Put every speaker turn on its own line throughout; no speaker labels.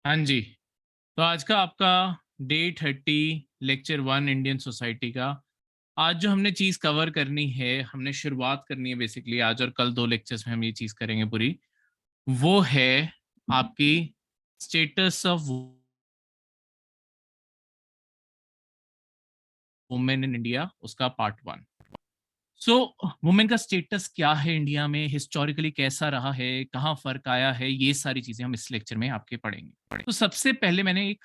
हाँ जी। तो आज का आपका डे 30 लेक्चर 1 इंडियन सोसाइटी का। आज जो हमने चीज़ कवर करनी है, हमने शुरुआत करनी है बेसिकली आज और कल 2 लेक्चर्स में हम ये चीज़ करेंगे पूरी। वो है आपकी status of women in India, उसका पार्ट 1। सो वुमेन का स्टेटस क्या है इंडिया में, हिस्टोरिकली कैसा रहा है, कहाँ फ़र्क आया है, ये सारी चीज़ें हम इस लेक्चर में आपके पढ़ेंगे। तो सबसे पहले मैंने एक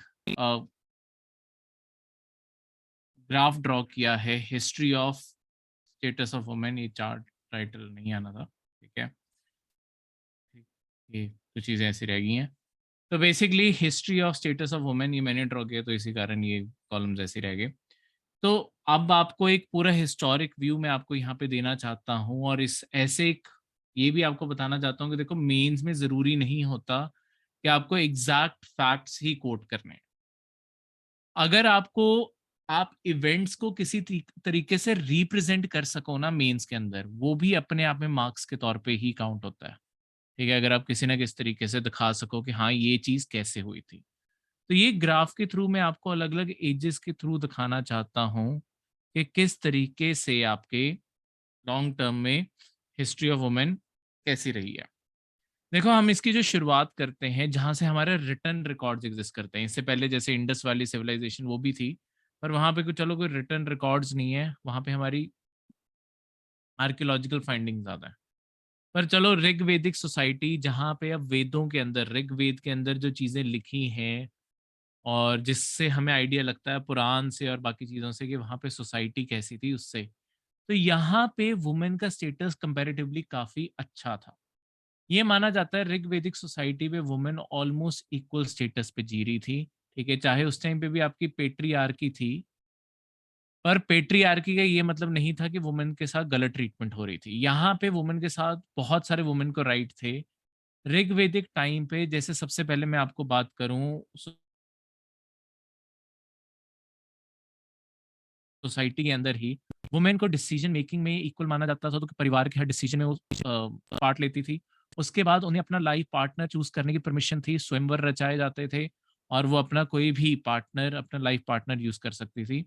ग्राफ ड्रॉ किया है, history of status of women. ये चार्ट टाइटल नहीं आना था, ठीक है। ठीक, ये तो चीज़ें ऐसी रह गई हैं। तो basically history of status of women ये मैंने ड्रॉ किया, तो इसी कारण ये कॉलम्स ऐसे रह गए। तो अब आपको एक पूरा हिस्टोरिक व्यू मैं आपको यहाँ पे देना चाहता हूँ, और इस ऐसे एक ये भी आपको बताना चाहता हूँ कि देखो, मेंस में ज़रूरी नहीं होता कि आपको एग्जैक्ट फैक्ट्स ही कोट करने हैं। अगर आपको आप इवेंट्स को किसी तरीके से रिप्रेजेंट कर सको ना मेंस के अंदर, वो भी अपने आप में मार्क्स के तौर पे ही काउंट होता है। ठीक है, अगर आप किसी ना किसी तरीके से दिखा सको कि हाँ, ये चीज़ कैसे हुई थी। तो ये ग्राफ के थ्रू मैं आपको अलग-अलग एजेस के थ्रू दिखाना चाहता हूँ कि किस तरीके से आपके लॉन्ग टर्म में हिस्ट्री ऑफ वुमेन कैसी रही है। देखो, हम इसकी जो शुरुआत करते हैं जहाँ से हमारे रिटन रिकॉर्ड्स एग्जिस्ट करते हैं। इससे पहले जैसे इंडस वैली सिविलाइजेशन वो भी थी, पर वहाँ पे कुछ चलो कोई रिटन रिकॉर्ड्स नहीं है, वहाँ पे हमारी आर्कियोलॉजिकल फाइंडिंग ज़्यादा है। पर चलो ऋग्वेदिक सोसाइटी, जहाँ पे अब वेदों के अंदर, ऋग्वेद के अंदर जो चीज़ें लिखी हैं और जिससे हमें आइडिया लगता है पुराण से और बाकी चीज़ों से कि वहाँ पे सोसाइटी कैसी थी उससे। तो यहाँ पे वुमेन का स्टेटस कंपैरेटिवली काफ़ी अच्छा था। ये माना जाता है ऋग्वेदिक सोसाइटी में वुमेन ऑलमोस्ट इक्वल स्टेटस पे जी रही थी, ठीक है? चाहे उस टाइम पे भी आपकी पेट्रियार्की थी, पर पेट्रियार्की का ये मतलब नहीं था कि वुमेन के साथ गलत ट्रीटमेंट हो रही थी। यहाँ पे वुमेन के साथ बहुत सारे वुमेन को राइट थे। ऋग्वेदिक टाइम पे जैसे सबसे पहले मैं आपको बात करूँ सोसाइटी के अंदर ही वुमेन को डिसीजन मेकिंग में इक्वल माना जाता था, तो परिवार के हर डिसीजन में वो पार्ट लेती थी। उसके बाद उन्हें अपना लाइफ पार्टनर चूज़ करने की परमिशन थी, स्वयंवर रचाए जाते थे और वो अपना कोई भी पार्टनर, अपना लाइफ पार्टनर यूज़ कर सकती थी।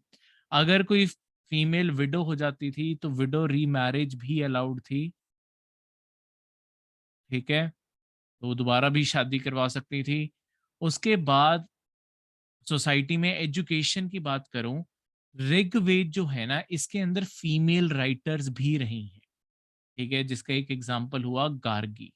अगर कोई फीमेल विडो हो जाती थी, तो विडो रीमैरिज भी अलाउड थी, ठीक है? तो वो दोबारा भी शादी करवा सकती थी। उसके बाद सोसाइटी में एजुकेशन की बात करूँ, ऋग्वेद जो है ना, इसके अंदर फीमेल राइटर्स भी रही हैं, ठीक है? जिसका एक एग्ज़ाम्पल हुआ गार्गी।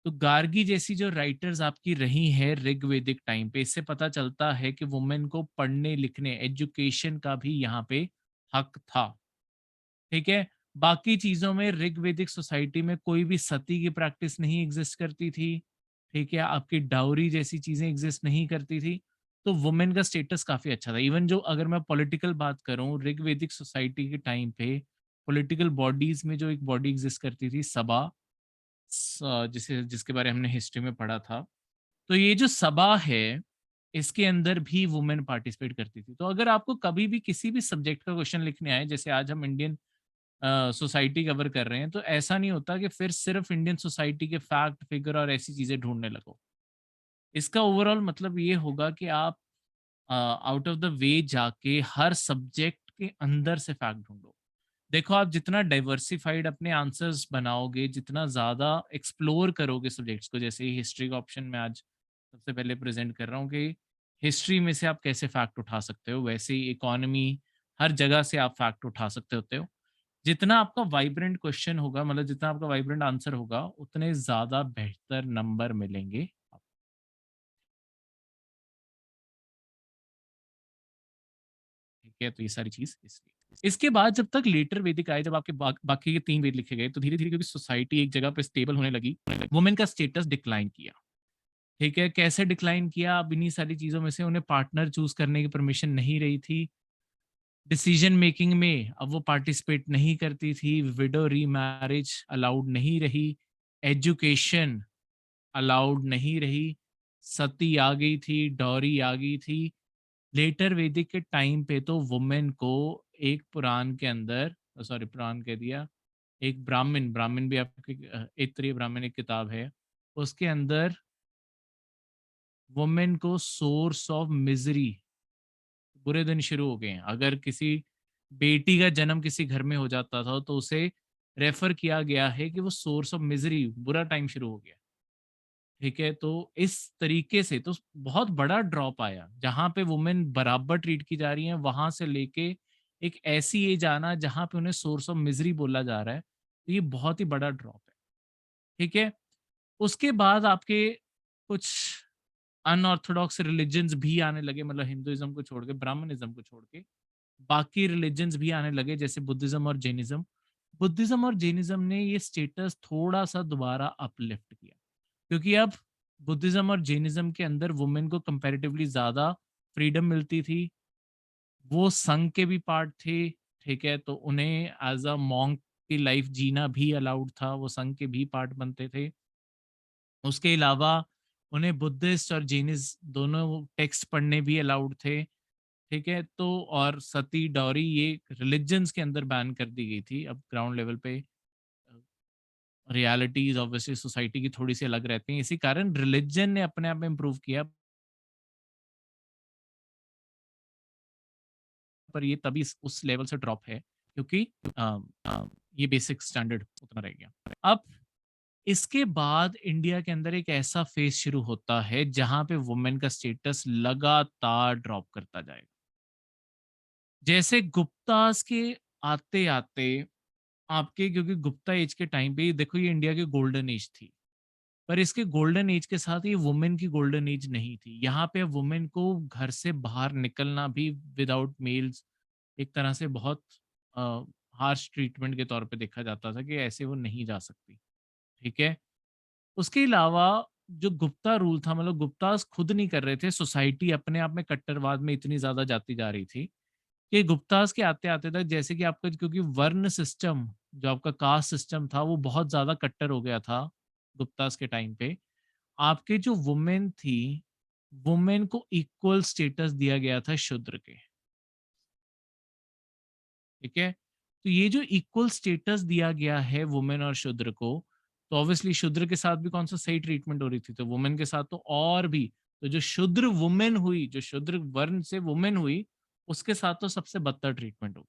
तो गार्गी जैसी जो राइटर्स आपकी रही हैं ऋग्वेदिक टाइम पे, इससे पता चलता है कि वुमेन को पढ़ने-लिखने, एजुकेशन का भी यहाँ पे हक था, ठीक है? बाकी चीज़ों में ऋग्वेदिक सोसाइटी में कोई भी सती की प्रैक्टिस नहीं एग्ज़िस्ट करती थी, ठीक है? आपकी डाउरी जैसी चीज़ें एग्ज़िस्ट नहीं करती थी, तो वुमेन का स्टेटस काफ़ी अच्छा था। इवन जो अगर मैं पॉलिटिकल बात करूँ, ऋग्वेदिक सोसाइटी के टाइम पे पॉलिटिकल बॉडीज़ में जो एक बॉडी एग्ज़िस्ट करती थी सभा, जिसे जिसके बारे में हमने हिस्ट्री में पढ़ा था। तो ये जो सभा है, इसके अंदर भी वुमेन पार्टिसिपेट करती थी। तो अगर आपको कभी भी किसी भी सब्जेक्ट का क्वेश्चन लिखने आए, जैसे आज हम इंडियन सोसाइटी कवर कर रहे हैं, तो ऐसा नहीं होता कि फिर सिर्फ इंडियन सोसाइटी के फैक्ट, फिगर और ऐसी चीज़ें ढूँढने लगो। इसका ओवरऑल मतलब ये होगा कि आप आउट ऑफ द वे जाके हर सब्जेक्ट के अंदर से फैक्ट ढूँढो। देखो, आप जितना डाइवर्सिफाइड अपने आंसर्स बनाओगे, जितना ज़्यादा एक्सप्लोर करोगे सब्जेक्ट्स को, जैसे हिस्ट्री का ऑप्शन मैं आज सबसे पहले प्रेज़ेंट कर रहा हूँ कि हिस्ट्री में से आप कैसे फैक्ट उठा सकते हो, वैसे ही इकोनॉमी, हर जगह से आप फैक्ट उठा सकते होते हो। जितना आपका वाइब्रेंट क्वेश्चन होगा, मतलब जितना आपका वाइब्रेंट आंसर होगा, उतने ज़्यादा बेहतर नंबर मिलेंगे आपको, ठीक है? तो ये सारी चीज़ इसलिए। इसके बाद जब तक लेटर वैदिक आए, जब आपके बाकी के 3 वेद लिखे गए, तो धीरे-धीरे क्योंकि सोसाइटी एक जगह पे स्टेबल होने लगी, वुमेन का स्टेटस डिक्लाइन किया, ठीक है? कैसे डिक्लाइन किया? अब इन्हीं सारी चीज़ों में से उन्हें पार्टनर चूज़ करने की परमिशन नहीं रही थी। डिसीजन मेकिंग में अब वो पार्टिसिपेट नहीं करती थी, विडो रीमैरिज अलाउड नहीं रही, एजुकेशन अलाउड नहीं रही, सती आ गई थी, डॉरी आ गई थी। लेटर वैदिक के टाइम पे तो वुमेन को एक पुराण के अंदर, सॉरी पुराण कह दिया, एक ब्राह्मण ब्राह्मण भी आपकी ऐत्रेय ब्राह्मण एक किताब है, उसके अंदर वुमेन को सोर्स ऑफ मिजरी, बुरे दिन शुरू हो गए हैं। अगर किसी बेटी का जन्म किसी घर में हो जाता था तो उसे रेफर किया गया है कि वो सोर्स ऑफ मिजरी, बुरा टाइम शुरू हो गया। ठीक है, तो इस तरीके से तो बहुत बड़ा ड्रॉप आया, जहाँ पे वुमेन बराबर ट्रीट की जा रही हैं, वहाँ से लेके एक ऐसी एज आना जहाँ पे उन्हें सोर्स ऑफ मिज़री बोला जा रहा है, तो ये बहुत ही बड़ा ड्रॉप है, ठीक है? उसके बाद आपके कुछ अनऑर्थोडॉक्स रिलिजन्स भी आने लगे, मतलब हिंदुइज़्म को छोड़ के, ब्राह्मणिज़्म को छोड़ के, बाकी रिलिजन्स भी आने लगे जैसे बुद्धिज़्म और जैनिज़्म। बुद्धिज़्म और जैनिज़्म ने ये स्टेटस थोड़ा-सा दोबारा अपलिफ्ट किया। क्योंकि अब बुद्धिज़्म और जैनिज़्म के अंदर वुमेन को कंपैरेटिवली ज़्यादा फ्रीडम मिलती थी। वो संघ के भी पार्ट थे, ठीक है? तो उन्हें एज़ अ मॉन्क की लाइफ़ जीना भी अलाउड था, वो संघ के भी पार्ट बनते थे। उसके अलावा उन्हें बुद्धिस्ट और जैनिज़ दोनों टेक्स्ट पढ़ने भी अलाउड थे, ठीक है? तो और सती, डॉरी ये रिलिजन्स के अंदर बैन कर दी गई थी। अब ग्राउंड लेवल पे रियलिटीज़ ऑब्वियसली सोसाइटी की थोड़ी-सी अलग रहती हैं, इसी कारण रिलिजन ने अपने आप में इम्प्रूव किया। पर ये तभी उस लेवल से ड्रॉप है क्योंकि अ, अ, ये बेसिक स्टैंडर्ड उतना रह गया। अब इसके बाद इंडिया के अंदर एक ऐसा फेज शुरू होता है जहां पे वुमेन का स्टेटस लगातार ड्रॉप करता जाएगा। जैसे गुप्तास के आते आते आपके, क्योंकि गुप्ता एज के टाइम पे देखो ये इंडिया की गोल्डन एज थी, पर इसके गोल्डन एज के साथ ये वुमेन की गोल्डन एज नहीं थी। यहाँ पे वुमेन को घर से बाहर निकलना भी विदाउट मेल्स एक तरह से बहुत हार्श ट्रीटमेंट के तौर पे देखा जाता था कि ऐसे वो नहीं जा सकती, ठीक है? उसके अलावा जो गुप्ता रूल था, मतलब गुप्तास खुद नहीं कर रहे थे, सोसाइटी अपने आप में कट्टरवाद में इतनी ज़्यादा जाती जा रही थी कि गुप्तास के आते-आते तक जैसे कि आपका, क्योंकि वर्ण सिस्टम जो आपका कास्ट सिस्टम था वो बहुत ज़्यादा कट्टर हो गया था गुप्तास के टाइम पे। आपके जो वुमेन थी, वुमेन को इक्वल स्टेटस दिया गया था शूद्र के। ठीक है? तो ये जो इक्वल स्टेटस दिया गया है वुमेन और शूद्र को, तो ऑब्वियसली शूद्र के साथ भी कौन-सा सही ट्रीटमेंट हो रही थी, तो वुमेन के साथ तो और भी। तो जो शूद्र वुमेन हुई, जो शूद्र वर्ण से वुमेन हुई, उसके साथ तो सबसे बदतर ट्रीटमेंट होगी।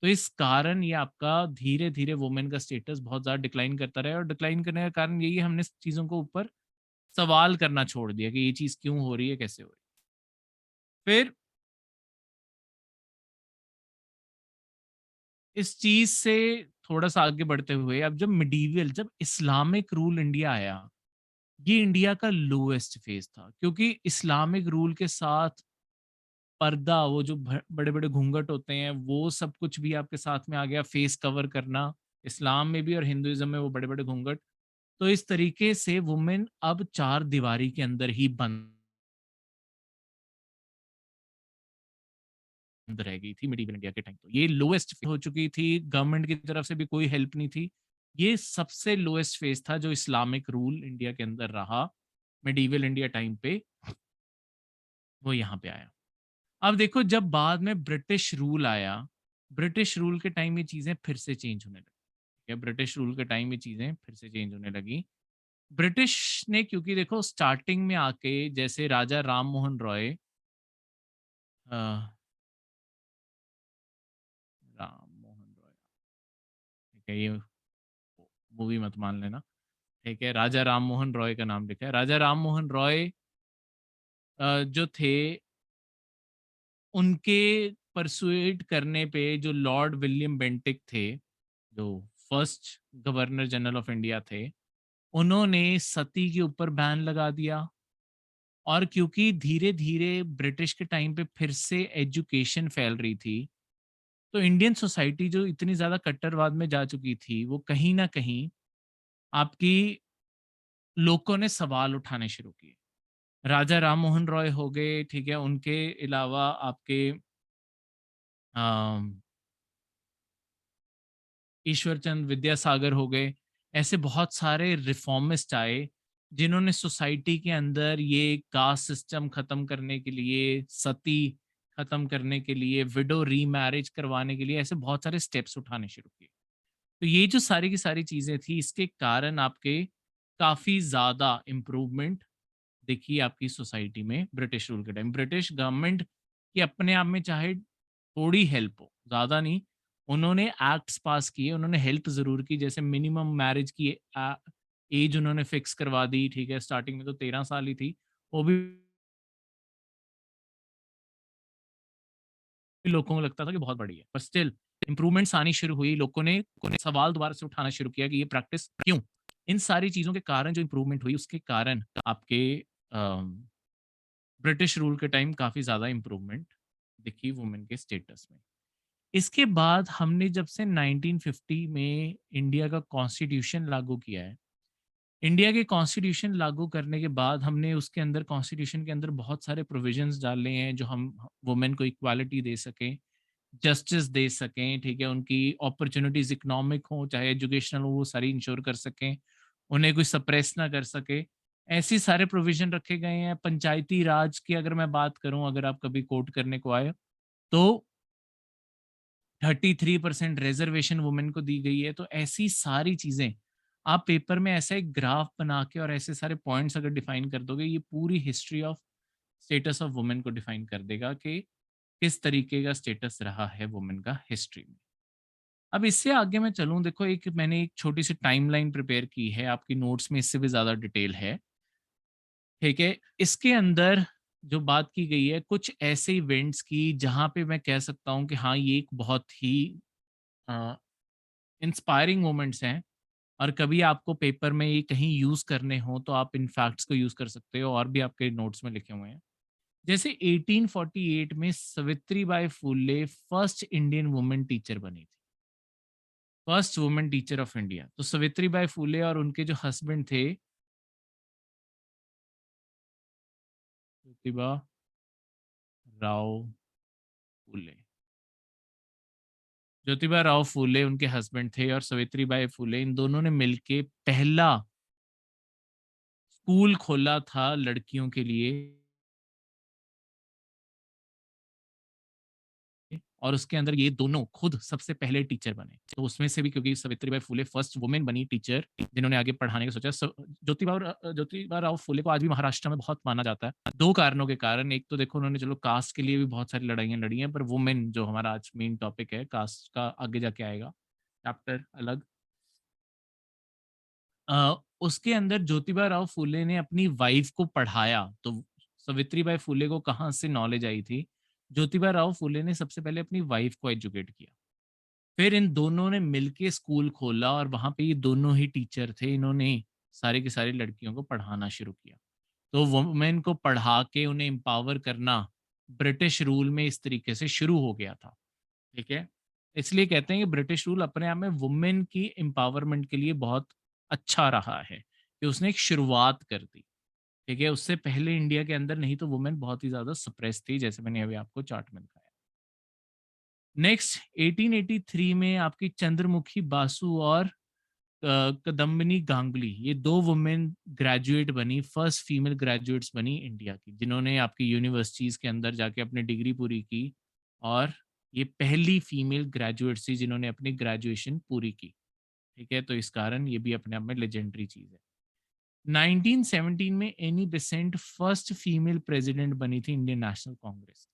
तो इस कारण ये आपका धीरे-धीरे वुमेन का स्टेटस बहुत ज़्यादा डिक्लाइन करता रहा है, और डिक्लाइन करने का कारण यही है, हमने इस चीज़ों को ऊपर सवाल करना छोड़ दिया कि ये चीज़ क्यों हो रही है, कैसे हो रही है। फिर इस चीज़ से थोड़ा-सा आगे बढ़ते हुए, अब जब मिडीवल, जब इस्लामिक रूल इंडिया आया, ये इंडिया का लोएस्ट फेज़ था, क्योंकि इस्लामिक रूल के साथ पर्दा, वो जो भ बड़े-बड़े घूंघट होते हैं, वो सब कुछ भी आपके साथ में आ गया, फेस कवर करना, इस्लाम में भी और हिंदुइज़्म में वो बड़े-बड़े घूंघट। तो इस तरीके से वुमेन अब चार दीवारी के अंदर ही बंद रह गई थी मिडीवल इंडिया के टाइम। तो ये लोएस्ट हो चुकी थी, गवर्नमेंट की तरफ से भी कोई हेल्प नहीं थी। ये सबसे लोएस्ट फेज़ था जो इस्लामिक रूल इंडिया के अंदर रहा, मिडीवल इंडिया टाइम पे, वो यहाँ पे आया। अब देखो जब बाद में ब्रिटिश रूल आया, ब्रिटिश रूल के टाइम ये चीज़ें फिर से चेंज होने लगी, ठीक है? ब्रिटिश रूल के टाइम ये चीज़ें फिर से चेंज होने लगी। ब्रिटिश ने, क्योंकि देखो स्टार्टिंग में आके जैसे राजा राम मोहन रॉय, अ, राम मोहन रॉय, ठीक है? ये मूवी मत मान लेना, ठीक है? राजा राम मोहन रॉय का नाम लिखा है। राजा राम मोहन रॉय जो थे, उनके परसुएड करने पे जो लॉर्ड विलियम बेंटिक थे, जो first governor general of India थे, उन्होंने सती के ऊपर बैन लगा दिया। और क्योंकि धीरे-धीरे ब्रिटिश के टाइम पे फिर से एजुकेशन फैल रही थी, तो इंडियन सोसाइटी जो इतनी ज़्यादा कट्टरवाद में जा चुकी थी, वो कहीं न कहीं आपकी लोगों ने सवाल उठाने शुरू किए। राजा राम मोहन रॉय हो गए, ठीक है? उनके अलावा आपके अ, ईश्वर चंद विद्यासागर हो गए। ऐसे बहुत सारे रिफॉर्मिस्ट आए, जिन्होंने सोसाइटी के अंदर ये कास्ट सिस्टम खत्म करने के लिए, सती खत्म करने के लिए, विडो रीमैरिज करवाने के लिए ऐसे बहुत सारे स्टेप्स उठाने शुरू किए। तो ये जो सारी की सारी चीज़ें थी, इसके कारण आपके काफ़ी ज़्यादा इम्प्रूवमेंट देखी आपकी सोसाइटी में ब्रिटिश रूल के टाइम। ब्रिटिश गवर्नमेंट की अपने आप में चाहे थोड़ी हेल्प हो, ज़्यादा नहीं, उन्होंने एक्ट्स पास किए, उन्होंने हेल्प ज़रूर की, जैसे मिनिमम मैरिज की एज उन्होंने फिक्स करवा दी, ठीक है? स्टार्टिंग में तो 13 साल ही थी, वो भी लोगों को लगता था कि बहुत बड़ी है, पर स्टिल इम्प्रूवमेंट्स आनी शुरू हुई, लोगों ने सवाल दोबारा से उठाना शुरू किया कि ये प्रैक्टिस क्यों? इन सारी चीज़ों के कारण जो इम्प्रूवमेंट हुई, उसके कारण आपके ब्रिटिश रूल के टाइम काफ़ी ज़्यादा इम्प्रूवमेंट दिखी वुमेन के स्टेटस में। इसके बाद हमने जब से 1950 में इंडिया का कॉन्स्टिट्यूशन लागू किया है, इंडिया के कॉन्स्टिट्यूशन लागू करने के बाद हमने उसके अंदर कॉन्स्टिट्यूशन के अंदर बहुत सारे प्रोविजंस डाले हैं जो हम वुमेन को इक्वालिटी दे सकें, जस्टिस दे सकें, ठीक है? उनकी अपॉर्च्युनिटीज़ इकोनॉमिक हो, चाहे एजुकेशनल हो, वो सारी इंश्योर कर सकें, उन्हें कोई सप्रेस ना कर सके। ऐसे सारे प्रोविज़न रखे गए हैं। पंचायती राज की अगर मैं बात करूँ, अगर आप कभी कोर्ट करने को आए, तो 33% रिज़र्वेशन वुमेन को दी गई है। तो ऐसी सारी चीज़ें, आप पेपर में ऐसा एक ग्राफ बना के और ऐसे सारे पॉइंट्स अगर डिफाइन कर दोगे, ये पूरी history of status of women को डिफाइन कर देगा कि किस तरीके का स्टेटस रहा है वुमेन का हिस्ट्री में। अब इससे आगे मैं चलूँ, देखो एक मैंने एक छोटी-सी टाइमलाइन प्रिपेयर की है, आपकी नोट्स में इससे भी ज़्यादा डिटेल है, ठीक है? इसके अंदर जो बात की गई है, कुछ ऐसे इवेंट्स की जहाँ पे मैं कह सकता हूँ कि हाँ, ये एक बहुत ही अ, इंस्पायरिंग मोमेंट्स हैं, और कभी आपको पेपर में ये कहीं यूज़ करने हों, तो आप इन फैक्ट्स को यूज़ कर सकते हो, और भी आपके नोट्स में लिखे हुए हैं। जैसे 1848 में Savitri by Phule first Indian woman teacher बनी थी। First woman teacher of India. तो सावित्री बाई फुले और उनके जो हस्बैंड थे, ज्योतिबा राव फुले। ज्योतिबा राव फुले उनके हस्बैंड थे, और सावित्री बाई फुले, इन दोनों ने मिलके पहला स्कूल खोला था लड़कियों के लिए, और उसके अंदर ये दोनों खुद सबसे पहले टीचर बने। तो उसमें से भी, क्योंकि सावित्रीबाई फुले फर्स्ट वुमन बनी टीचर, जिन्होंने आगे पढ़ाने का सोचा। ज्योतिबा राव फुले को आज भी महाराष्ट्र में बहुत माना जाता है। 2 कारणों के कारण, एक तो देखो उन्होंने चलो कास्ट के लिए भी बहुत सारी लड़ाइयाँ लड़ी हैं, पर वुमेन जो हमारा आज मेन टॉपिक है, कास्ट का आगे जाके आएगा, चैप्टर अलग। उसके अंदर ज्योतिबा राव फुले ने अपनी वाइफ को पढ़ाया, तो सावित्रीबाई फुले को कहाँ से नॉलेज आई थी? ज्योतिबा राव फुले ने सबसे पहले अपनी वाइफ को एजुकेट किया। फिर इन दोनों ने मिलके स्कूल खोला, और वहाँ पे ये दोनों ही टीचर थे। इन्होंने सारी की सारी लड़कियों को पढ़ाना शुरू किया। तो वुमेन को पढ़ा के उन्हें एम्पावर करना ब्रिटिश रूल में इस तरीके से शुरू हो गया था, ठीक है? इसलिए कहते हैं कि ब्रिटिश रूल अपने आप में वुमेन की एम्पावरमेंट के लिए बहुत अच्छा रहा है, कि उसने एक शुरुआत कर दी, ठीक है? उससे पहले इंडिया के अंदर नहीं तो वुमेन बहुत ही ज़्यादा सप्रेस थी, जैसे मैंने अभी आपको चार्ट में दिखाया। नेक्स्ट 1883 में आपकी चंद्रमुखी बासु और कदम्बिनी गांगुली, ये 2 वुमेन ग्रेजुएट बनी, फर्स्ट फीमेल ग्रेजुएट्स बनी इंडिया की, जिन्होंने आपकी यूनिवर्सिटीज़ के अंदर जाके अपनी डिग्री पूरी की, और ये पहली फीमेल ग्रेजुएट्स थी जिन्होंने अपनी ग्रेजुएशन पूरी की, ठीक है? तो इस कारण ये भी अपने आप में लेजेंडरी चीज़ है। 1917 में Annie Besant first female president बनी थी इंडियन नेशनल कांग्रेस,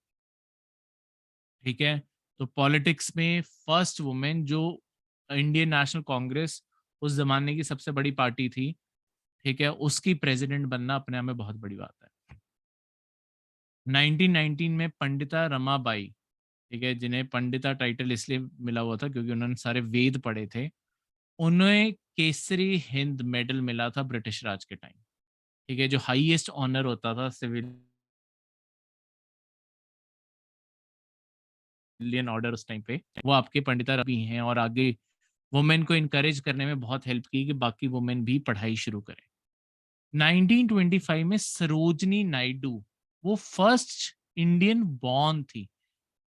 ठीक है? तो पॉलिटिक्स में फर्स्ट वुमेन जो इंडियन नेशनल कांग्रेस उस ज़माने की सबसे बड़ी पार्टी थी, ठीक है? उसकी प्रेज़िडेंट बनना अपने आप में बहुत बड़ी बात है। 1919 में पंडिता रमाबाई, ठीक है? जिन्हें पंडिता टाइटल इसलिए मिला हुआ था क्योंकि उन्होंने सारे वेद पढ़े थे। उन्हें केसरी हिंद मेडल मिला था ब्रिटिश राज के टाइम, ठीक है? जो हाईएस्ट ऑनर होता था सिविलियन ऑर्डर उस टाइम पे, वो आपके पंडिता रवि हैं, और आगे वुमेन को एनकरेज करने में बहुत हेल्प की कि बाकी वुमेन भी पढ़ाई शुरू करें। 1925 में सरोजनी नायडू, वो फर्स्ट इंडियन बॉर्न थी,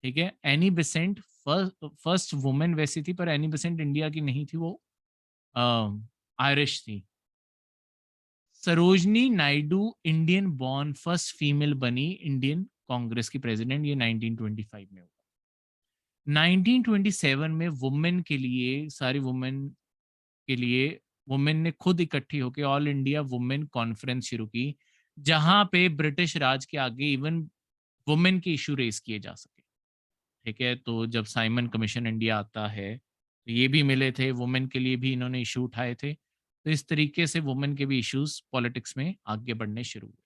ठीक है? एनी बेसेंट फर्स्ट वुमेन वैसी थी, पर एनी बेसेंट इंडिया की नहीं थी, वो आयरिश थी। Sarojini Naidu Indian born first female बनी इंडियन कांग्रेस की प्रेसिडेंट, ये 1925 में हुआ। 1927 में वुमेन के लिए, सारी वुमेन के लिए, वुमेन ने खुद इकट्ठी होकर ऑल इंडिया वुमेन कॉन्फ्रेंस शुरू की, जहाँ पे ब्रिटिश राज के आगे इवन वुमेन के इशू रेज़ किए जा सके, ठीक है? तो जब साइमन कमीशन इंडिया आता है, तो ये भी मिले थे, वुमेन के लिए भी इन्होंने इश्यू उठाए थे। तो इस तरीके से वुमेन के भी इश्यूज़ पॉलिटिक्स में आगे बढ़ने शुरू हुए,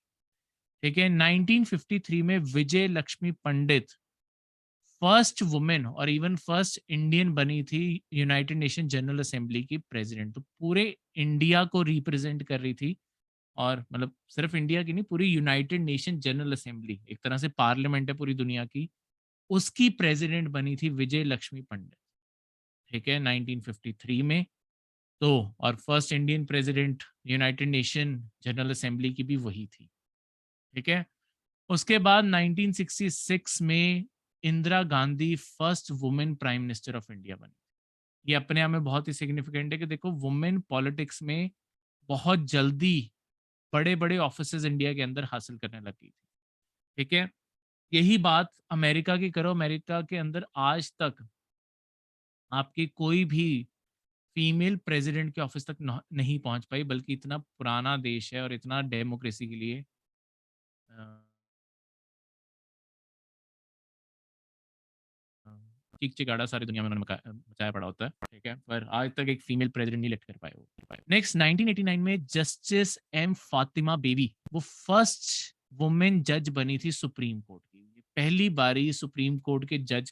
ठीक है? 1953 में विजय लक्ष्मी पंडित फर्स्ट वुमेन और इवन फर्स्ट इंडियन बनी थी यूनाइटेड नेशन जनरल असेंबली की प्रेसिडेंट। तो पूरे इंडिया को रिप्रेजेंट कर रही थी और मतलब सिर्फ इंडिया की नहीं, पूरी यूनाइटेड नेशन जनरल असेंबली, एक तरह से पार्लियामेंट है पूरी दुनिया की, उसकी प्रेसिडेंट बनी थी विजय लक्ष्मी पंडित, ठीक है, 1953 में। तो और first Indian president United nation general assembly की भी वही थी, ठीक है। उसके बाद 1966 में Indira Gandhi first women prime minister of India बनी। ये अपने आप में बहुत ही सिग्निफिकेंट है कि देखो वुमेन पॉलिटिक्स में बहुत जल्दी बड़े-बड़े ऑफिसेज इंडिया के अंदर हासिल करने लगी थी, ठीक है। यही बात अमेरिका की करो, अमेरिका के अंदर आज तक आपकी कोई भी फीमेल प्रेसिडेंट के ऑफिस तक नहीं पहुंच पाई, बल्कि इतना पुराना देश है और इतना डेमोक्रेसी के लिए चीख-चिघाड़ा सारी दुनिया में उन्होंने मचाया पड़ा होता है, ठीक है? पर आज तक एक फीमेल प्रेसिडेंट नहीं इलेक्ट कर पाए वो। नेक्स्ट 1989 में जस्टिस एम फातिमा बेबी, वो फर्स्ट वुमेन जज बनी थी सुप्रीम कोर्ट की। पहली बारी सुप्रीम कोर्ट के जज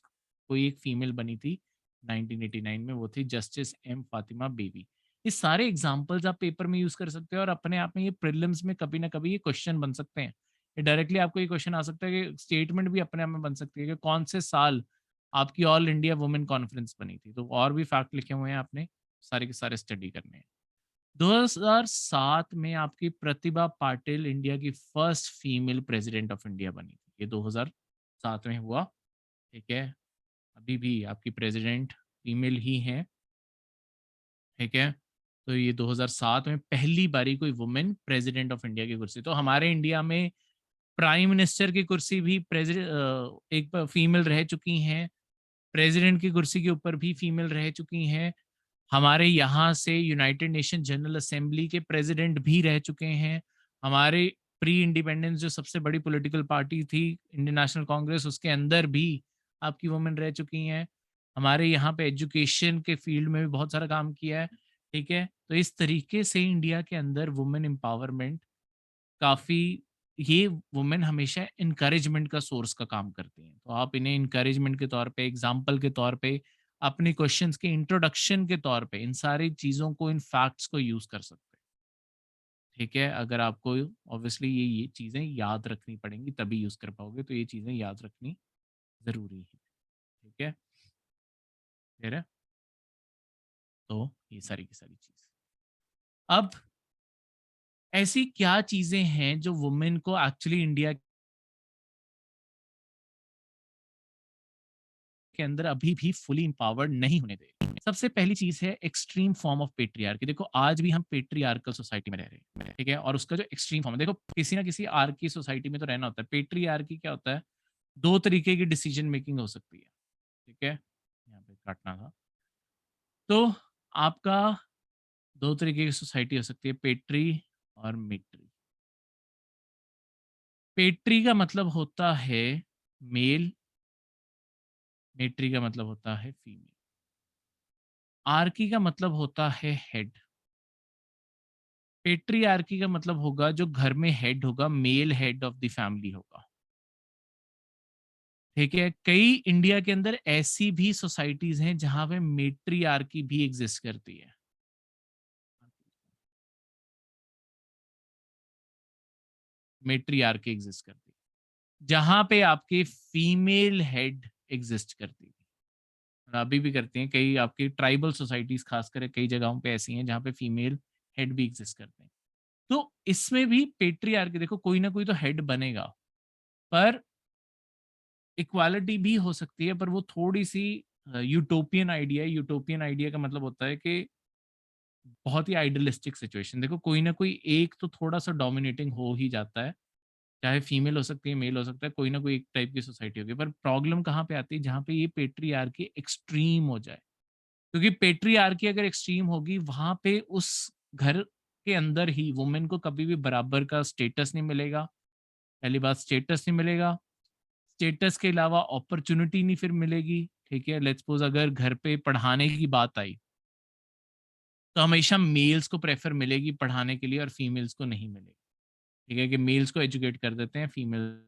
कोई एक फीमेल बनी थी 1989 में, वो थी जस्टिस एम फातिमा बेबी। ये सारे एग्ज़ाम्पल्स आप पेपर में यूज़ कर सकते हो और अपने आप में ये प्रीलिम्स में कभी ना कभी ये क्वेश्चन बन सकते हैं। ये डायरेक्टली आपको ये क्वेश्चन आ सकता है कि स्टेटमेंट भी अपने आप में बन सकती है कि कौन से साल आपकी ऑल इंडिया वुमेन कॉन्फ्रेंस बनी थी। तो और भी फैक्ट लिखे हुए हैं, आपने सारे के सारे स्टडी करने हैं। 2007 में आपकी प्रतिभा पाटिल इंडिया की first female president of India बनी थी। ये 2007 में हुआ, ठीक है? अभी भी आपकी प्रेसिडेंट फीमेल ही हैं, ठीक है? तो ये 2007 में पहली बारी कोई वुमेन प्रेसिडेंट ऑफ इंडिया की कुर्सी, तो हमारे इंडिया में प्राइम मिनिस्टर की कुर्सी भी एक फीमेल रह चुकी हैं, प्रेसिडेंट की कुर्सी के ऊपर भी फीमेल रह चुकी हैं। हमारे यहाँ से यूनाइटेड नेशन जनरल असेंबली के प्रेसिडेंट भी रह चुके हैं। हमारे प्री इंडिपेंडेंस जो सबसे बड़ी पॉलिटिकल पार्टी थी, इंडियन नेशनल कांग्रेस, उसके अंदर भी आपकी वुमेन रह चुकी हैं। हमारे यहाँ पे एजुकेशन के फील्ड में भी बहुत सारा काम किया है, ठीक है? तो इस तरीके से इंडिया के अंदर वुमेन एम्पावरमेंट काफ़ी, ये वुमेन हमेशा एनकरेजमेंट का सोर्स का काम करती हैं। तो आप इन्हें एनकरेजमेंट के तौर पे, एग्ज़ाम्पल के तौर पे, अपने क्वेश्चंस के इंट्रोडक्शन के तौर पे, इन सारी चीज़ों को, इन फैक्ट्स को यूज़ कर सकते हैं। ठीक है? अगर आपको ऑब्वियसली ये चीज़ें याद रखनी पड़ेंगी तभी यूज़ कर पाओगे, तो ये चीज़ें याद रखनी ज़रूरी है। ठीक है? क्लियर है? तो ये सारी की सारी चीज़। अब ऐसी क्या चीज़ें हैं जो वुमेन को एक्चुअली इंडिया के अंदर अभी भी फुली एम्पावर्ड नहीं होने दे रही। सबसे पहली चीज़ है एक्सट्रीम फॉर्म ऑफ पेट्रियार्की। देखो आज भी हम पेट्रियार्कल सोसाइटी में रह रहे हैं, ठीक है? और उसका जो एक्सट्रीम फॉर्म है, देखो किसी ना किसी आर्की सोसाइटी में तो रहना होता है। पेट्रियार्की क्या होता है? 2 तरीके की डिसीजन मेकिंग हो सकती है, ठीक है? यहाँ पे काटना था। तो आपका 2 तरीके की सोसाइटी हो सकती है, पेट्री और मेट्री। पेट्री का मतलब होता है मेल, मेट्री का मतलब होता है फीमेल। आर्की का मतलब होता है हेड। पेट्रियार्की का मतलब होगा जो घर में हेड होगा, male head of the family होगा। ठीक है? कई इंडिया के अंदर ऐसी भी सोसाइटीज़ हैं जहाँ पे मेट्रियार्की भी एग्ज़िस्ट करती है। मेट्रियार्की एग्ज़िस्ट करती है। जहाँ पे आपके फीमेल हेड एग्ज़िस्ट करती है। और अभी भी करती हैं, कई आपकी ट्राइबल सोसाइटीज़ ख़ासकर कई जगहों पे ऐसी हैं जहाँ पे फीमेल हेड भी एग्ज़िस्ट करते हैं। तो इसमें भी पेट्रियार्की, देखो कोई ना कोई तो हेड बनेगा, पर इक्वालिटी भी हो सकती है, पर वो थोड़ी-सी यूटोपियन आइडिया है। यूटोपियन आइडिया का मतलब होता है कि बहुत ही आइडियलिस्टिक सिचुएशन। देखो कोई ना कोई एक तो थोड़ा-सा डोमिनेटिंग हो ही जाता है, चाहे फीमेल हो सकती है, मेल हो सकता है, कोई ना कोई एक टाइप की सोसाइटी होगी। पर प्रॉब्लम कहाँ पे आती है? जहाँ पे ये पेट्रियार्की एक्सट्रीम हो जाए। क्योंकि पेट्रियार्की अगर एक्सट्रीम होगी, वहाँ पे उस घर के अंदर ही वुमेन को कभी भी बराबर का स्टेटस नहीं मिलेगा। पहली बात स्टेटस नहीं मिलेगा, स्टेटस के अलावा अपॉर्च्युनिटी नहीं फिर मिलेगी, ठीक है? लेट्स सपोज़ अगर घर पे पढ़ाने की बात आई, तो हमेशा मेल्स को प्रेफ़र मिलेगी पढ़ाने के लिए और फीमेल्स को नहीं मिलेगी, ठीक है? कि मेल्स को एजुकेट कर देते हैं, फीमेल्स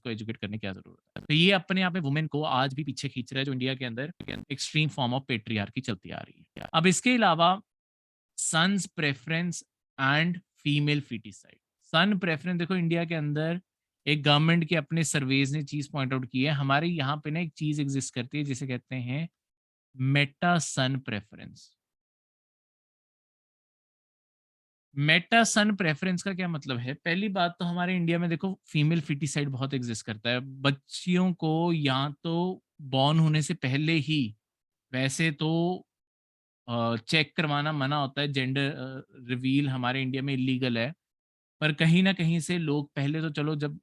को एजुकेट करने की क्या ज़रूरत है? तो ये अपने आप में वुमेन को आज भी पीछे खींच रहा है, जो इंडिया के अंदर एक्सट्रीम फॉर्म ऑफ पैट्रियार्की चलती आ रही है। अब इसके अलावा sons preference and female feticide. Son preference देखो इंडिया के अंदर एक गवर्नमेंट के अपने सर्वेज ने चीज पॉइंट आउट की है। हमारे यहाँ पे ना एक चीज एग्जिस्ट करती है जिसे कहते हैं मेटा सन प्रेफरेंस। मेटा सन प्रेफरेंस का क्या मतलब है? पहली बात तो हमारे इंडिया में देखो फीमेल फीटिसाइड बहुत एग्जिस्ट करता है। बच्चियों को या तो बॉर्न होने से पहले ही वैसे तो चेक करवाना मना होता है, जेंडर रिवील हमारे इंडिया में इलीगल है। पर कहीं न कहीं से लोग पहले तो चलो जब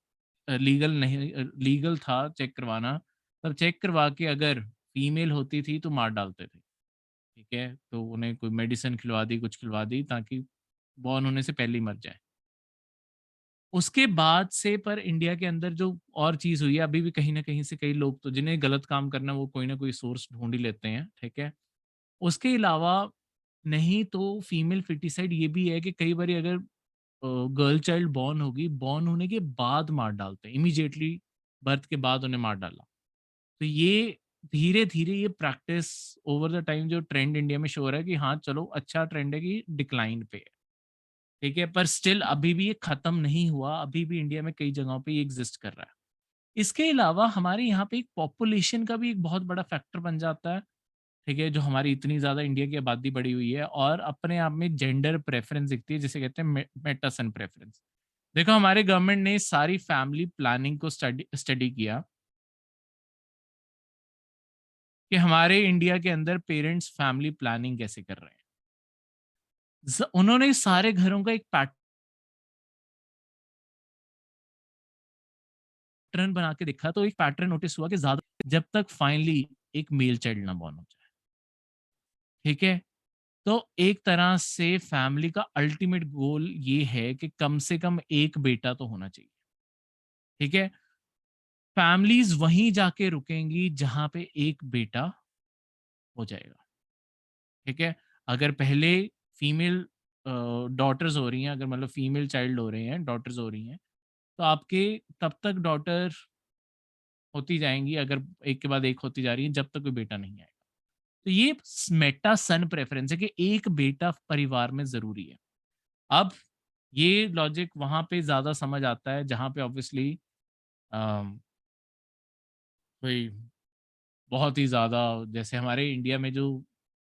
लीगल था चेक करवाना, तब चेक करवा के अगर फीमेल होती थी तो मार डालते थे, ठीक है? तो उन्हें कोई मेडिसिन खिलवा दी, कुछ खिलवा दी ताकि बॉर्न होने से पहले ही मर जाए। उसके बाद से पर इंडिया के अंदर जो और चीज़ हुई है, अभी भी कहीं न कहीं से कई लोग तो जिन्हें गलत काम करना है वो कोई न कोई सोर्स ढूँढ ही लेते हैं, ठीक है? उसके अलावा नहीं तो फीमेल फीटिसाइड ये भी है कि कई बारी अगर गर्ल चाइल्ड बॉर्न होगी, बॉर्न होने के बाद मार डालते हैं, इमीडिएटली बर्थ के बाद उन्हें मार डाला। तो ये धीरे-धीरे ये प्रैक्टिस ओवर द टाइम जो ट्रेंड इंडिया में शो हो रहा है कि हाँ, चलो अच्छा ट्रेंड है कि डिक्लाइन पे है, ठीक है? पर स्टिल अभी भी ये खत्म नहीं हुआ, अभी भी इंडिया में कई जगहों पे ये एग्ज़िस्ट कर रहा है। इसके अलावा हमारे यहाँ पे एक पॉपुलेशन का भी एक बहुत बड़ा फैक्टर बन जाता है, ठीक है? जो हमारी इतनी ज़्यादा इंडिया की आबादी बढ़ी हुई है और अपने आप में जेंडर प्रेफ़रेंस दिखती है जिसे कहते हैं मेटासन प्रेफ़रेंस। देखो हमारे गवर्नमेंट ने सारी फैमिली प्लानिंग को स्टडी स्टडी किया कि हमारे इंडिया के अंदर पेरेंट्स फैमिली प्लानिंग कैसे कर रहे हैं। उन्होंने सारे घरों का एक पैटर्न बना के देखा तो एक पैटर्न नोटिस हुआ कि ज़्यादा जब तक फाइनली एक मेल चाइल्ड ना बॉर्न हो जाए, ठीक है? तो एक तरह से फैमिली का अल्टीमेट गोल ये है कि कम से कम एक बेटा तो होना चाहिए, ठीक है? फैमिलीज़ वहीं जाके रुकेंगी जहाँ पे एक बेटा हो जाएगा, ठीक है? अगर पहले फीमेल डॉटर्स हो रही हैं, अगर मतलब फीमेल चाइल्ड हो रहे हैं, डॉटर्स हो रही हैं, तो आपके तब तक डॉटर होती जाएँगी अगर एक के बाद एक होती जा रही है, जब तक कोई बेटा नहीं आएगा। तो ये मेटा सन प्रेफ़रेंस है कि एक बेटा परिवार में ज़रूरी है। अब ये लॉजिक वहाँ पे ज़्यादा समझ आता है जहाँ पे ऑब्वियसली कोई बहुत ही ज़्यादा जैसे हमारे इंडिया में जो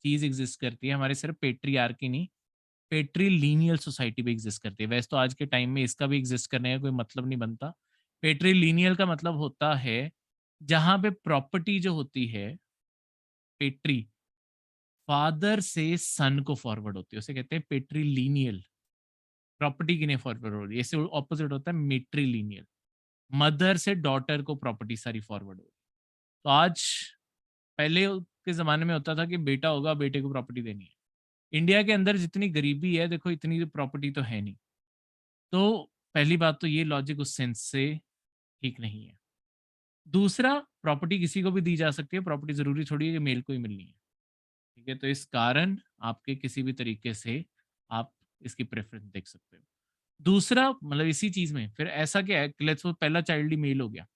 चीज़ एग्ज़िस्ट करती है, हमारे सिर्फ़ पैट्रियार्की नहीं, पैट्रिलिनियल सोसाइटी भी एग्ज़िस्ट करती है। वैसे तो आज के टाइम में इसका भी एग्ज़िस्ट करने का कोई मतलब नहीं बनता। पैट्रिलिनियल का मतलब होता है, जहाँ पे प्रॉपर्टी जो होती है, पैट्री, फादर से सन को फॉरवर्ड होती है, उसे कहते हैं पैट्रिलिनियल। प्रॉपर्टी किन्हें फॉरवर्ड हो रही है, इससे ऑपोज़िट होता है मैट्रिलिनियल। मदर से डॉटर को प्रॉपर्टी सारी फॉरवर्ड हो रही है। तो आज पहले के ज़माने में होता था कि बेटा होगा, बेटे को प्रॉपर्टी देनी है। इंडिया के अंदर जितनी गरीबी है, देखो इतनी प्रॉपर्टी तो है नहीं। तो पहली बात तो ये लॉजिक उस सेंस से ठीक नहीं है। दूसरा, प्रॉपर्टी किसी को भी दी जा सकती है, प्रॉपर्टी ज़रूरी थोड़ी है कि मेल को ही मिलनी है, ठीक है? तो इस कारण आपके किसी भी तरीके से आप इसकी प्रेफ़रेंस देख सकते हो। दूसरा मतलब इसी चीज़ में फिर ऐसा क्या है कि लेट्स सपोज़ पहला चाइल्ड ही मेल हो गया,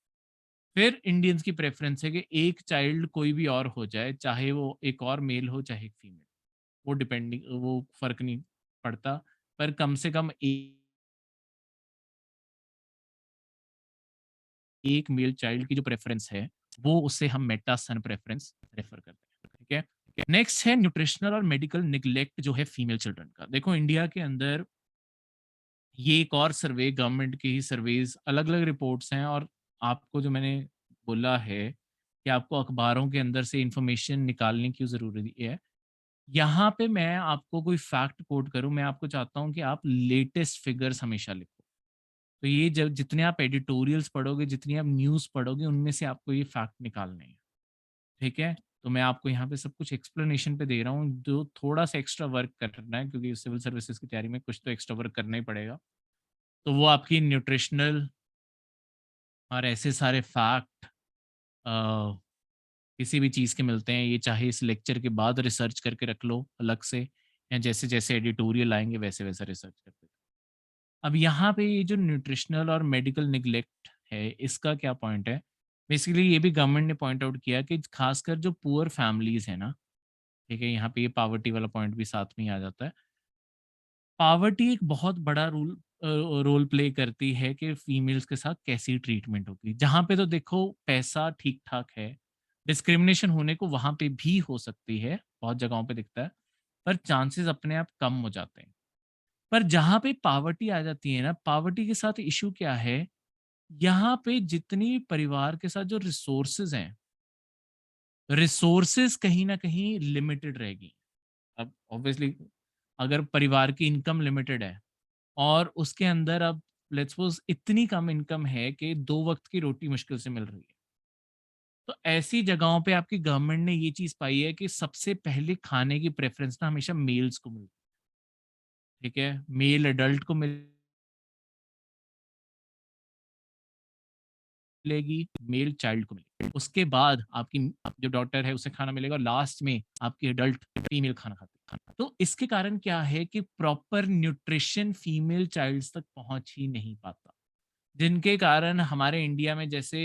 फिर इंडियंस की प्रेफ़रेंस है कि एक चाइल्ड कोई भी और हो जाए, चाहे वो एक और मेल हो, चाहे एक फीमेल। वो डिपेंडिंग वो फ़र्क नहीं पड़ता, पर कम से कम एक मेल चाइल्ड की जो प्रेफ़रेंस है, वो उसे हम मेटा सन प्रेफ़रेंस रेफ़र करते हैं, ठीक है? नेक्स्ट है न्यूट्रिशनल और मेडिकल नेग्लेक्ट जो है फीमेल चिल्ड्रन का। देखो इंडिया के अंदर ये एक और सर्वे गवर्नमेंट की ही सर्वेज़ अलग-अलग रिपोर्ट्स हैं और आपको जो मैंने बोला है कि आपको अखबारों के अंदर से इन्फॉर्मेशन निकालने की ज़रूरी है। यहाँ पे मैं आपको कोई फैक्ट कोट करूँ, मैं आपको चाहता हूँ कि आप लेटेस्ट फिगर्स हमेशा लिखो। तो ये जब जितने आप एडिटोरियल्स पढ़ोगे, जितनी आप न्यूज़ पढ़ोगे, उनमें से आपको ये फैक्ट निकालने हैं, ठीक है? तो मैं आपको यहाँ पे सब कुछ एक्सप्लेनेशन पे दे रहा हूँ, जो थोड़ा-सा एक्स्ट्रा वर्क करना है क्योंकि सिविल सर्विसेज़ की तैयारी में कुछ तो एक्स्ट्रा वर्क करना ही पड़ेगा। तो वो आपकी न्यूट्रिशनल और ऐसे सारे फैक्ट अ, किसी भी चीज़ के मिलते हैं, ये चाहे इस लेक्चर के बाद रिसर्च करके रख लो अलग से या जैसे-जैसे एडिटोरियल आएँगे वैसे-वैसे रिसर्च करते अब यहाँ पे ये जो न्यूट्रिशनल और मेडिकल निग्लेक्ट है, इसका क्या पॉइंट है? बेसिकली ये भी गवर्नमेंट ने पॉइंट आउट किया कि खासकर जो पुअर फैमिलीज़ हैं ना, ठीक है? यहाँ पे ये पॉवर्टी वाला पॉइंट भी साथ में ही आ जाता है। पॉवर्टी एक बहुत बड़ा रोल प्ले करती है कि फीमेल्स के साथ कैसी ट्रीटमेंट होती है। जहाँ पे तो देखो पैसा ठीक-ठाक है, डिस्क्रिमिनेशन होने को वहाँ पे भी हो सकती है, बहुत जगहों पे दिखता है, पर चांसेस अपने आप कम हो जाते हैं। पर जहाँ पे पॉवर्टी आ जाती है ना, पॉवर्टी के साथ इश्यू क्या है, यहाँ पे जितनी परिवार के साथ जो रिसोर्सेज़ हैं, रिसोर्सेज़ कहीं न कहीं लिमिटेड रहेगी। अब ऑब्वियसली अगर परिवार की इनकम लिमिटेड है और उसके अंदर अब लेट्स सपोज़ इतनी कम इनकम है कि 2 वक़्त की रोटी मुश्किल से मिल रही है। तो ऐसी जगहों पे आपकी गवर्नमेंट ने ये चीज़ पाई है कि सबसे पहले खाने की प्रेफ़रेंस ना हमेशा मेल्स को मिलती है, ठीक है? मेल एडल्ट को मिलेगी, मेल चाइल्ड को मिलेगी। उसके बाद आपकी जो डॉटर है उसे खाना मिलेगा और लास्ट में आपकी एडल्ट फीमेल खाना खाती है। तो इसके कारण क्या है कि प्रॉपर न्यूट्रिशन फीमेल चाइल्ड्स तक पहुँच ही नहीं पाता। जिनके कारण हमारे इंडिया में जैसे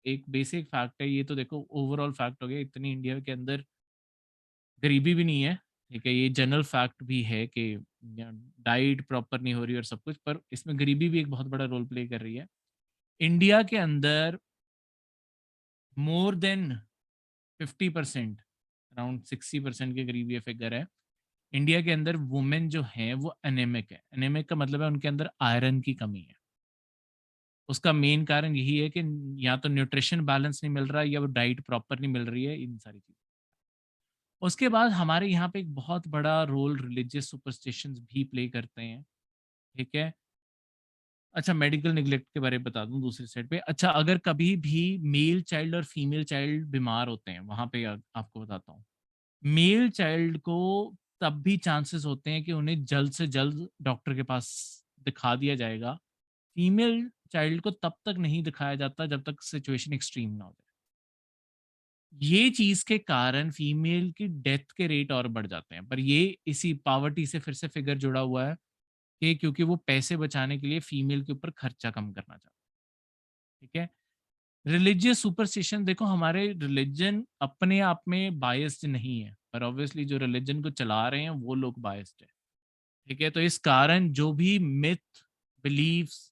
एक बेसिक फैक्ट है, ये तो देखो ओवरऑल फैक्ट हो गया, इतनी इंडिया के अंदर गरीबी भी नहीं है, ठीक है? ये जनरल फैक्ट भी है कि डाइट प्रॉपर नहीं हो रही और सब कुछ, पर इसमें गरीबी भी एक बहुत बड़ा रोल प्ले कर रही है। इंडिया के अंदर मोर देन 50% अराउंड 60% के करीब ये फिगर है। इंडिया के अंदर वुमेन जो हैं वो एनीमिक है। एनीमिक का मतलब है उनके अंदर आयरन की कमी है। उसका मेन कारण यही है कि या तो न्यूट्रिशन बैलेंस नहीं मिल रहा है या वो डाइट प्रॉपर नहीं मिल रही है, इन सारी चीज़। उसके बाद हमारे यहाँ पे एक बहुत बड़ा रोल रिलीजियस सुपरस्टिशंस भी प्ले करते हैं, ठीक है? अच्छा मेडिकल नेग्लेक्ट के बारे में बता दूँ दूसरी साइड पे। अच्छा अगर कभी भी मेल चाइल्ड और फीमेल चाइल्ड बीमार होते हैं, वहाँ पे आपको बताता हूँ। मेल चाइल्ड को तब भी चांसेस होते हैं कि उन्हें जल्द से जल्द डॉक्टर के पास दिखा दिया जाएगा। फीमेल चाइल्ड को तब तक नहीं दिखाया जाता जब तक सिचुएशन एक्सट्रीम ना हो जाए। ये चीज़ के कारण फीमेल की डेथ के रेट और बढ़ जाते हैं। पर ये इसी पॉवर्टी से फिर से फिगर जुड़ा हुआ है कि क्योंकि वो पैसे बचाने के लिए फीमेल के ऊपर खर्चा कम करना चाहते हैं। ठीक है? रिलीजियस सुपरस्टिशन देखो हमारे रिलीजन अपने आप में बायस्ड नहीं है, पर ऑब्वियसली जो रिलीजन को चला रहे हैं वो लोग बायस्ड है। ठीक है? तो इस कारण जो भी मिथ, बिलीफ्स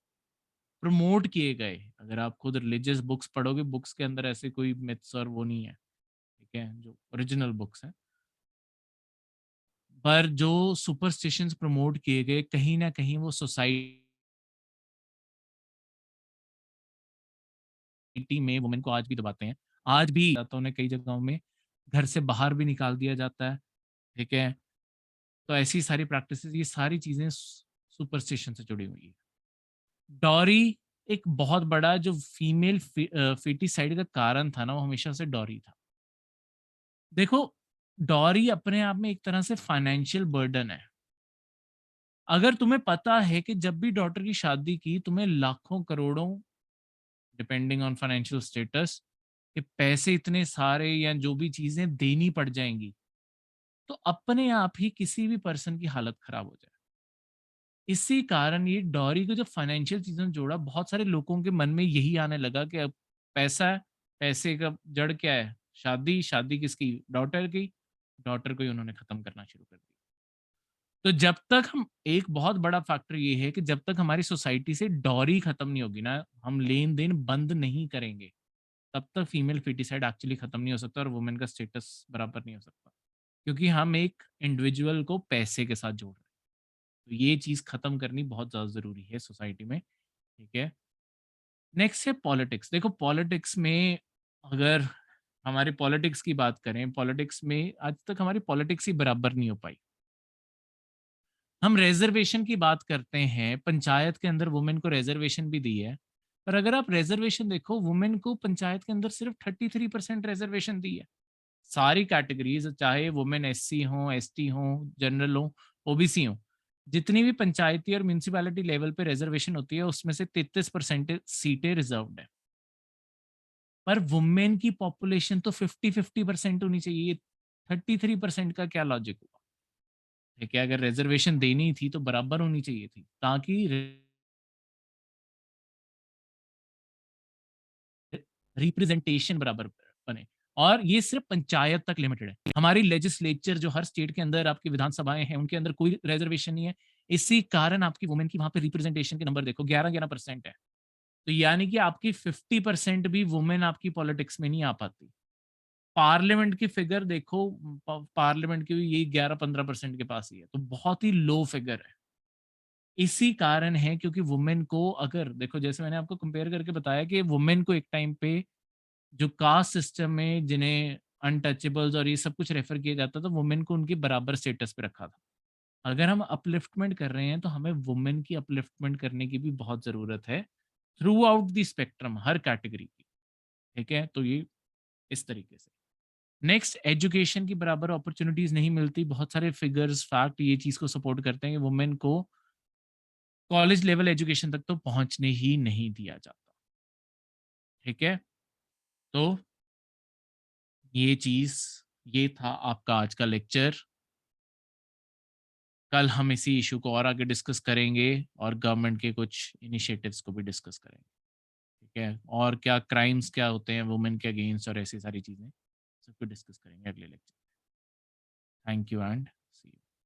प्रमोट किए गए, अगर आप खुद रिलीजियस बुक्स पढ़ोगे, बुक्स के अंदर ऐसे कोई मिथ्स और वो नहीं है, ठीक है? जो ओरिजिनल बुक्स हैं। पर जो सुपरस्टिशंस प्रमोट किए गए, कहीं न कहीं वो सोसाइटी में वुमेन को आज भी दबाते हैं। आज भी तो उन्हें कई जगहों में घर से बाहर भी निकाल दिया जाता है, ठीक है? तो ऐसी सारी प्रैक्टिसेज़ ये सारी चीज़ें सुपरस्टिशन से जुड़ी हुई हैं। डॉरी एक बहुत बड़ा जो फीटिसाइड का कारण था ना, वो हमेशा से डॉरी था। देखो, डॉरी अपने आप में एक तरह से फाइनेंशियल बर्डन है। अगर तुम्हें पता है कि जब भी डॉटर की शादी की, तुम्हें लाखों करोड़ों डिपेंडिंग ऑन फाइनेंशियल स्टेटस कि पैसे इतने सारे या जो भी चीज़ें देनी पड़ जाएँगी, तो अपने आप ही किसी भी पर्सन की हालत खराब हो जाए। इसी कारण ये डॉरी को जब फाइनेंशियल चीज़ों से जोड़ा, बहुत सारे लोगों के मन में यही आने लगा कि अब पैसा है, पैसे का जड़ क्या है? शादी, शादी किसकी? डॉटर की, डॉटर को ही उन्होंने खत्म करना शुरू कर दिया। तो जब तक हम एक बहुत बड़ा फैक्टर ये है कि जब तक हमारी सोसाइटी से डॉरी खत्म नहीं होगी ना, हम लेन-देन बंद नहीं करेंगे, तब तक फीमेल फीटिसाइड एक्चुअली खत्म नहीं हो सकता और वुमेन का स्टेटस बराबर नहीं हो सकता। क्योंकि हम एक इंडिविजुअल को पैसे के साथ जोड़ रहे हैं। तो ये चीज़ खत्म करनी बहुत ज़्यादा ज़रूरी है सोसाइटी में, ठीक है? नेक्स्ट है पॉलिटिक्स। देखो पॉलिटिक्स में अगर हमारे पॉलिटिक्स की बात करें, पॉलिटिक्स में आज तक हमारी पॉलिटिक्स ही बराबर नहीं हो पाई। हम रिज़र्वेशन की बात करते हैं, पंचायत के अंदर वुमेन को रिज़र्वेशन भी दी है। पर अगर आप रिज़र्वेशन देखो, वुमेन को पंचायत के अंदर सिर्फ 33% रिज़र्वेशन दी है। सारी कैटेगरीज, चाहे वुमेन एससी हो, एसटी हो, जनरल हो, ओबीसी हो, जितनी भी पंचायती और म्यूनिसिपैलिटी लेवल पे रिजर्वेशन होती है उसमें से 33% सीटें रिजर्व्ड है। पर वुमेन की पॉपुलेशन तो 50-50% होनी चाहिए, 33% का क्या लॉजिक हुआ? ठीक है, अगर रिजर्वेशन देनी थी तो बराबर होनी चाहिए थी, ताकि रिप्रेजेंटेशन बराबर बने। और ये सिर्फ पंचायत तक लिमिटेड है। हमारी लेजिस्लेचर जो हर स्टेट के अंदर आपकी विधानसभाएं हैं, उनके अंदर कोई रिजर्वेशन नहीं है। इसी कारण आपकी वुमेन की वहां पे रिप्रेजेंटेशन के नंबर देखो 11-11% है। तो यानी कि आपकी 50% भी वुमेन आपकी पॉलिटिक्स में नहीं आ पाती। पार्लियामेंट की फिगर देखो, पार्लियामेंट की ये 11-15% के पास ही है, तो बहुत ही लो फिगर है। इसी कारण है क्योंकि वुमेन को, अगर देखो जैसे मैंने आपको कंपेयर करके बताया कि वुमेन को एक टाइम पे जो कास्ट सिस्टम में जिन्हें अनटचेबल्स और ये सब कुछ रेफर किया जाता था, वुमेन को उनके बराबर स्टेटस पे रखा था। अगर हम अपलिफ्टमेंट कर रहे हैं तो हमें वुमेन की अपलिफ्टमेंट करने की भी बहुत ज़रूरत है, through out the spectrum, her category की। ठीक है? तो ये इस तरीके से। नेक्स्ट, एजुकेशन की बराबर अपॉर्च्युनिटीज़ नहीं मिलती। बहुत सारे फिगर्स, फैक्ट ये चीज़ को सपोर्ट करते हैं कि वुमेन को कॉलेज लेवल एजुकेशन तक तो पहुँचने ही नहीं दिया जाता। ठीक है? तो ये चीज़, ये था आपका आज का लेक्चर। कल हम इसी इश्यू को और आगे डिस्कस करेंगे और गवर्नमेंट के कुछ इनिशिएटिव्स को भी डिस्कस करेंगे। ठीक है? और क्या क्राइम्स क्या होते हैं वुमेन के अगेंस्ट और ऐसी सारी चीज़ें, सबको डिस्कस करेंगे अगले लेक्चर। Thank you and